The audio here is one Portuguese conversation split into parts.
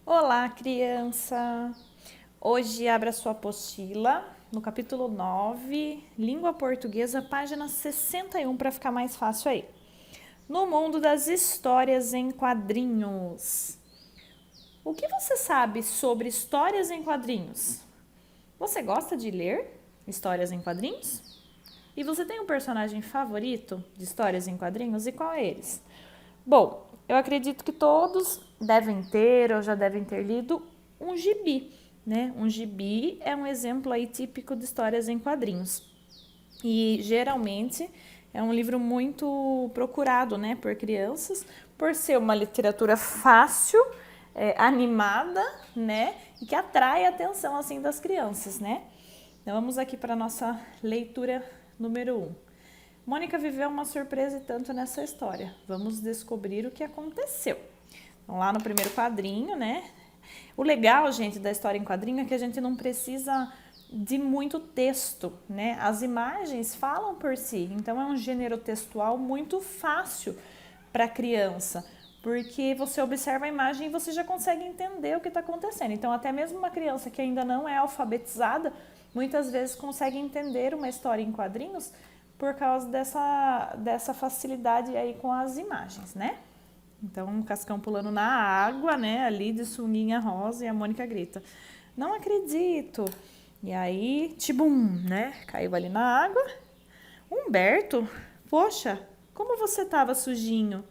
Olá, criança! Hoje abra sua apostila no capítulo 9, Língua Portuguesa, página 61, para ficar mais fácil aí. No mundo das histórias em quadrinhos. O que você sabe sobre histórias em quadrinhos? Você gosta de ler histórias em quadrinhos? E você tem um personagem favorito de histórias em quadrinhos? E qual é eles? Bom, eu acredito que todos devem ter ou já devem ter lido um gibi, né? Um gibi é um exemplo aí típico de histórias em quadrinhos. E geralmente é um livro muito procurado, né, por crianças, por ser uma literatura fácil, animada, né, e que atrai a atenção assim das crianças, né? Então vamos aqui para a nossa leitura número 1. Mônica viveu uma surpresa e tanto nessa história. Vamos descobrir o que aconteceu. Então, lá no primeiro quadrinho, né? O legal, gente, da história em quadrinho é que a gente não precisa de muito texto, né? As imagens falam por si. Então, é um gênero textual muito fácil para a criança, porque você observa a imagem e você já consegue entender o que está acontecendo. Então, até mesmo uma criança que ainda não é alfabetizada, muitas vezes consegue entender uma história em quadrinhos por causa dessa facilidade aí com as imagens, né? Então, um Cascão pulando na água, né? Ali de sunguinha rosa e a Mônica grita: "Não acredito!" E aí, tibum, né? Caiu ali na água. Humberto, poxa, como você tava sujinho?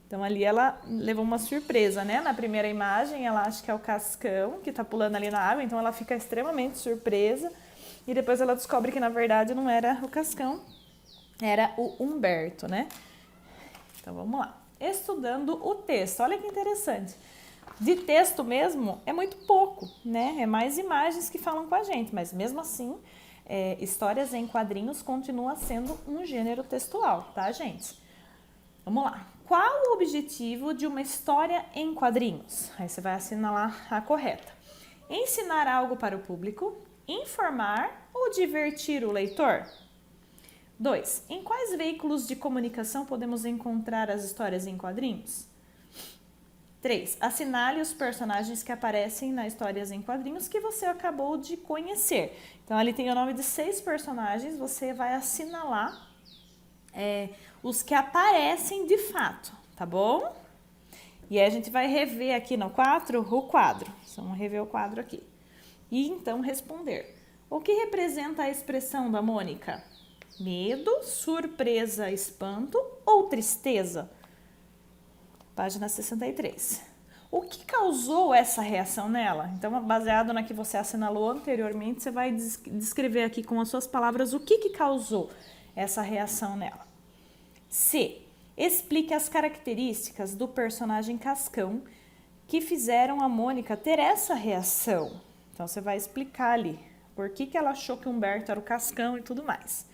Então, ali ela levou uma surpresa, né? Na primeira imagem, ela acha que é o Cascão que tá pulando ali na água, então ela fica extremamente surpresa. E depois ela descobre que, na verdade, não era o Cascão, era o Humberto, né? Então, vamos lá. Estudando o texto. Olha que interessante. De texto mesmo, é muito pouco, né? É mais imagens que falam com a gente, mas mesmo assim, histórias em quadrinhos continua sendo um gênero textual, tá, gente? Vamos lá. Qual o objetivo de uma história em quadrinhos? Aí você vai assinalar a correta. Ensinar algo para o público, informar ou divertir o leitor? 2. Em quais veículos de comunicação podemos encontrar as histórias em quadrinhos? 3. Assinale os personagens que aparecem nas histórias em quadrinhos que você acabou de conhecer. Então, ali tem o nome de 6 personagens, você vai assinalar os que aparecem de fato, tá bom? E aí a gente vai rever aqui no 4 o quadro. Vamos rever o quadro aqui. E então responder. O que representa a expressão da Mônica? Medo, surpresa, espanto ou tristeza? Página 63. O que causou essa reação nela? Então, baseado na que você assinalou anteriormente, você vai descrever aqui com as suas palavras o que causou essa reação nela. C. Explique as características do personagem Cascão que fizeram a Mônica ter essa reação. Então, você vai explicar ali por que ela achou que Humberto era o Cascão e tudo mais.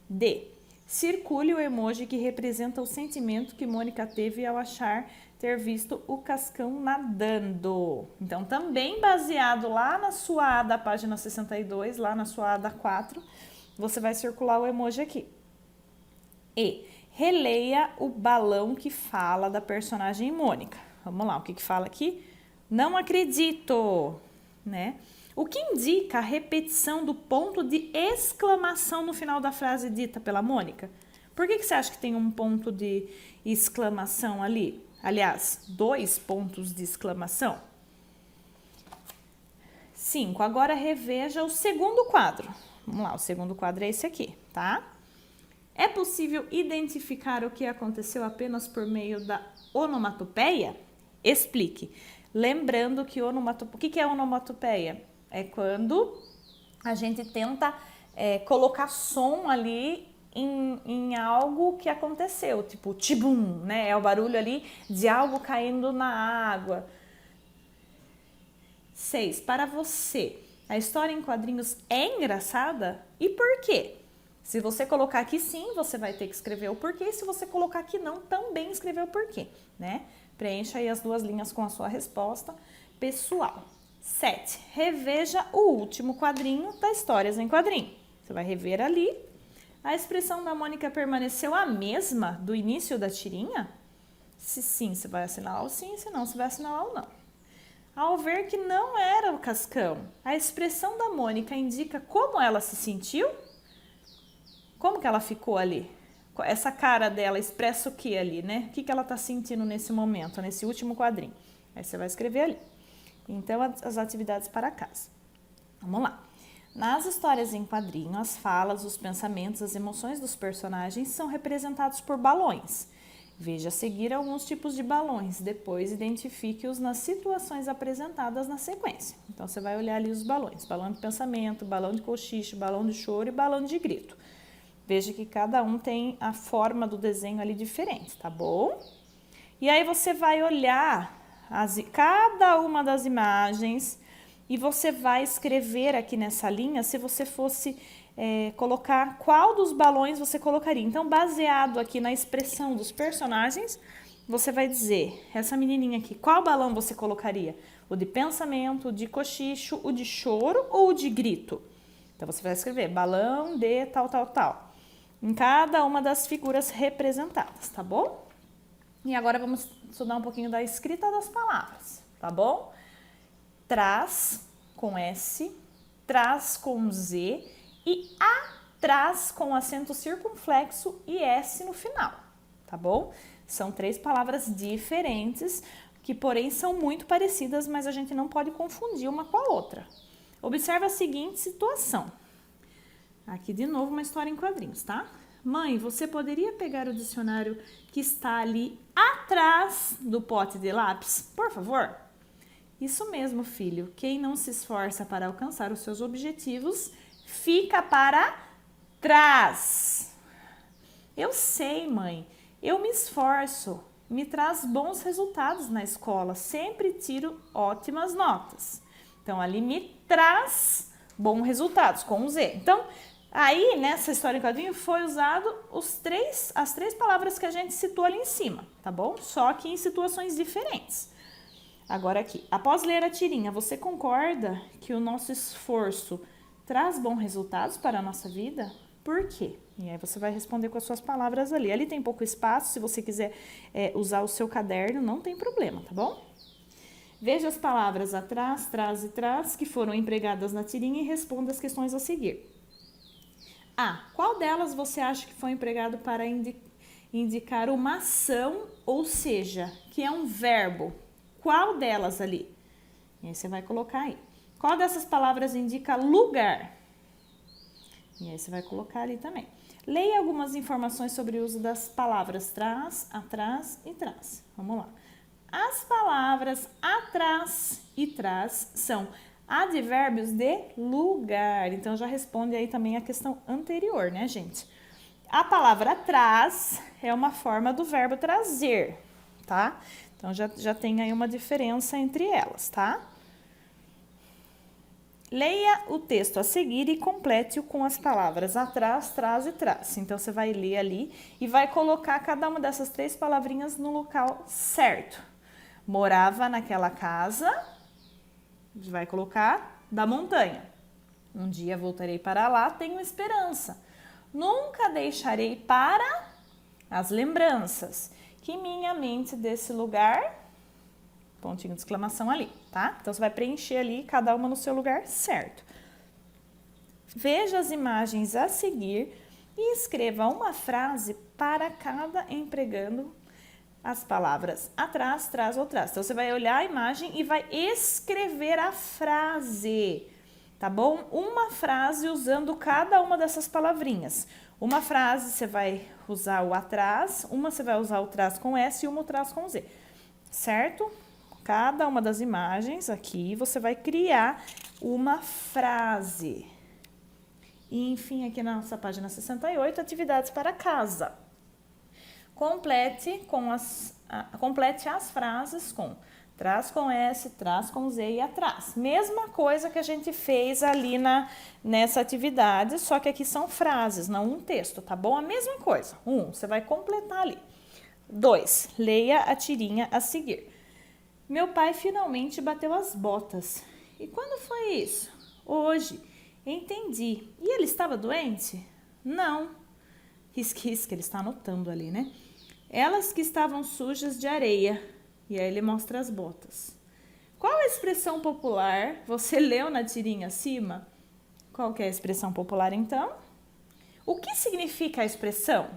D. Circule o emoji que representa o sentimento que Mônica teve ao achar ter visto o Cascão nadando. Então, também baseado lá na sua A da página 62, lá na sua A da 4, você vai circular o emoji aqui. E. Releia o balão que fala da personagem Mônica. Vamos lá, o que fala aqui? Não acredito, né? O que indica a repetição do ponto de exclamação no final da frase dita pela Mônica? Por que você acha que tem um ponto de exclamação ali? Aliás, 2 pontos de exclamação. 5. Agora reveja o segundo quadro. Vamos lá, o segundo quadro é esse aqui, tá? É possível identificar o que aconteceu apenas por meio da onomatopeia? Explique. Lembrando que o que é onomatopeia? É quando a gente tenta colocar som ali em algo que aconteceu, tipo tibum, né? É o barulho ali de algo caindo na água. 6. Para você, a história em quadrinhos é engraçada? E por quê? Se você colocar aqui sim, você vai ter que escrever o porquê. Se você colocar aqui não, também escrever o porquê, né? Preencha aí as 2 linhas com a sua resposta pessoal. 7. Reveja o último quadrinho da Histórias em Quadrinho. Você vai rever ali. A expressão da Mônica permaneceu a mesma do início da tirinha? Se sim, você vai assinalar o sim, se não, você vai assinalar o não. Ao ver que não era o Cascão, a expressão da Mônica indica como ela se sentiu? Como que ela ficou ali? Essa cara dela expressa o que ali, né? O que ela está sentindo nesse momento, nesse último quadrinho? Aí você vai escrever ali. Então, as atividades para casa. Vamos lá. Nas histórias em quadrinho, as falas, os pensamentos, as emoções dos personagens são representados por balões. Veja a seguir alguns tipos de balões, depois identifique-os nas situações apresentadas na sequência. Então, você vai olhar ali os balões. Balão de pensamento, balão de cochicho, balão de choro e balão de grito. Veja que cada um tem a forma do desenho ali diferente, tá bom? E aí você vai olhar cada uma das imagens e você vai escrever aqui nessa linha, se você fosse colocar qual dos balões você colocaria. Então, baseado aqui na expressão dos personagens, você vai dizer, essa menininha aqui, qual balão você colocaria? O de pensamento, o de cochicho, o de choro ou o de grito? Então, você vai escrever balão de tal, tal, tal, em cada uma das figuras representadas, tá bom? E agora vamos estudar um pouquinho da escrita das palavras, tá bom? Traz com S, traz com Z e atrás com acento circunflexo e S no final, tá bom? São 3 palavras diferentes, que porém são muito parecidas, mas a gente não pode confundir uma com a outra. Observe a seguinte situação. Aqui de novo uma história em quadrinhos, tá? Mãe, você poderia pegar o dicionário que está ali atrás do pote de lápis, por favor? Isso mesmo, filho. Quem não se esforça para alcançar os seus objetivos, fica para trás. Eu sei, mãe. Eu me esforço. Me traz bons resultados na escola. Sempre tiro ótimas notas. Então, ali me traz bons resultados, com um Z. Então, aí, nessa história em quadrinho, foi usado as 3 palavras que a gente citou ali em cima, tá bom? Só que em situações diferentes. Agora aqui, após ler a tirinha, você concorda que o nosso esforço traz bons resultados para a nossa vida? Por quê? E aí você vai responder com as suas palavras ali. Ali tem pouco espaço, se você quiser usar o seu caderno, não tem problema, tá bom? Veja as palavras atrás, trás e trás que foram empregadas na tirinha e responda as questões a seguir. A. Qual delas você acha que foi empregado para indicar uma ação, ou seja, que é um verbo? Qual delas ali? E aí você vai colocar aí. Qual dessas palavras indica lugar? E aí você vai colocar ali também. Leia algumas informações sobre o uso das palavras trás, atrás e trás. Vamos lá. As palavras atrás e trás são advérbios de lugar. Então, já responde aí também a questão anterior, né, gente? A palavra traz é uma forma do verbo trazer, tá? Então, já tem aí uma diferença entre elas, tá? Leia o texto a seguir e complete-o com as palavras atrás, trás e trás. Então, você vai ler ali e vai colocar cada uma dessas 3 palavrinhas no local certo. Morava naquela casa, vai colocar da montanha. Um dia voltarei para lá, tenho esperança. Nunca deixarei para as lembranças que minha mente desse lugar, pontinho de exclamação ali, tá? Então, você vai preencher ali cada uma no seu lugar certo. Veja as imagens a seguir e escreva uma frase para cada empregando as palavras atrás, trás ou trás. Então, você vai olhar a imagem e vai escrever a frase, tá bom? Uma frase usando cada uma dessas palavrinhas. Uma frase você vai usar o atrás, uma você vai usar o trás com S e uma o trás com Z, certo? Cada uma das imagens aqui, você vai criar uma frase. E, enfim, aqui na nossa página 68, atividades para casa. Complete as frases com trás com S, trás com Z e atrás. Mesma coisa que a gente fez ali nessa atividade, só que aqui são frases, não um texto, tá bom? A mesma coisa. 1, você vai completar ali. 2, leia a tirinha a seguir. Meu pai finalmente bateu as botas E quando foi isso? Hoje. Entendi. E ele estava doente? Não. Risque, ele está anotando ali, né? Elas que estavam sujas de areia. E aí ele mostra as botas. Qual a expressão popular? Você leu na tirinha acima? Qual que é a expressão popular, então? O que significa a expressão?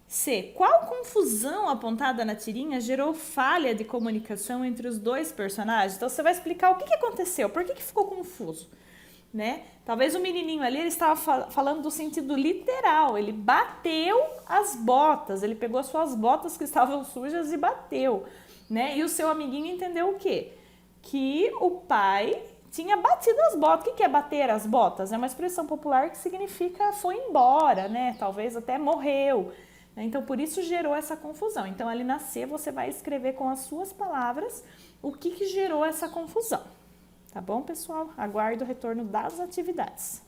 C. Qual confusão apontada na tirinha gerou falha de comunicação entre os dois personagens? Então, você vai explicar o que aconteceu, por que ficou confuso, né? Talvez o menininho ali, ele estava falando do sentido literal, ele bateu as botas, ele pegou as suas botas que estavam sujas e bateu, né? E o seu amiguinho entendeu o quê? Que o pai tinha batido as botas. O que é bater as botas? É uma expressão popular que significa foi embora, né? Talvez até morreu. Então, por isso gerou essa confusão. Então, ali na C, você vai escrever com as suas palavras o que gerou essa confusão. Tá bom, pessoal? Aguardo o retorno das atividades.